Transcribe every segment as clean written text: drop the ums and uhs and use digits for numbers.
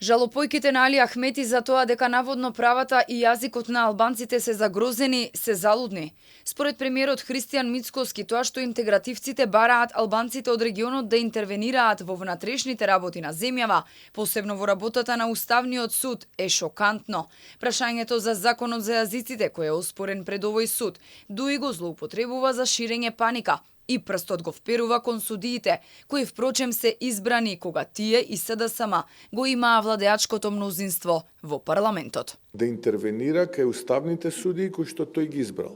Жалопојките на Али Ахмети за тоа дека наводно правата и јазикот на албанците се загрозени се залудни. Според премиерот Христијан Мицкоски, тоа што интегративците бараат албанците од регионот да интервенираат во внатрешните работи на земјава, посебно во работата на Уставниот суд, е шокантно. Прашањето за законот за јазиците, кој е оспорен пред овој суд, дуи го злоупотребува за ширење паника и прстот го вперува кон судиите, кои впрочем се избрани кога тие и СДСМ го имаа владеачкото мнозинство во парламентот. Да интервенира кај уставните судии кои што тој ги избрал.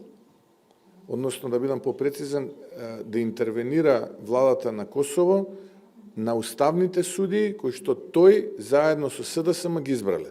Односно, да бидам попрецизен, да интервенира владата на Косово на уставните судии кои што тој заедно со СДСМ ги избрале.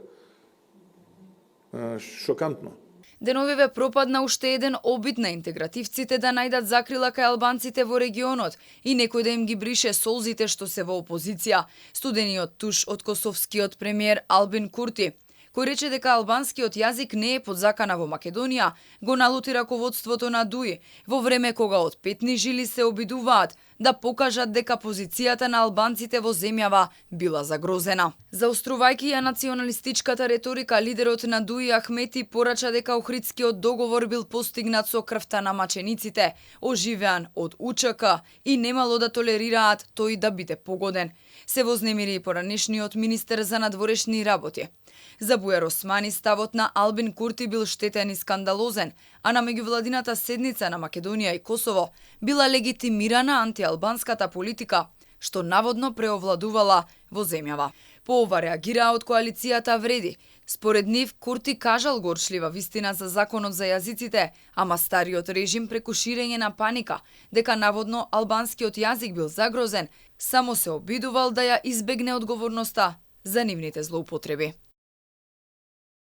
Шокантно. Деновиве пропадна уште еден обид на интегративците да најдат закрила кај албанците во регионот и некој да им ги брише солзите што се во опозиција. Студениот туш од косовскиот премиер Албин Курти, кој рече дека албанскиот јазик не е под закана во Македонија, го налути раководството на ДУИ, во време кога од петни жили се обидуваат да покажат дека позицијата на албанците во земјава била загрозена. Заострувајќи ја националистичката реторика, лидерот на ДУИ Ахмети порача дека Охридскиот договор бил постигнат со крвта на мачениците, оживеан од УЧК и немало да толерираат тој да биде погоден. Се вознемири и поранешниот министер за надворешни работи. За Бујар Османи ставот на Албин Курти бил штетен и скандалозен, а на меѓувладината седница на Македонија и Косово била легитимирана антиалбанската политика, што наводно преовладувала во земјава. По ова реагираа од коалицијата Вреди. Според нив, Курти кажал горчлива вистина за законот за јазиците, ама стариот режим преку ширење на паника, дека наводно албанскиот јазик бил загрозен, само се обидувал да ја избегне одговорноста за нивните злоупотреби.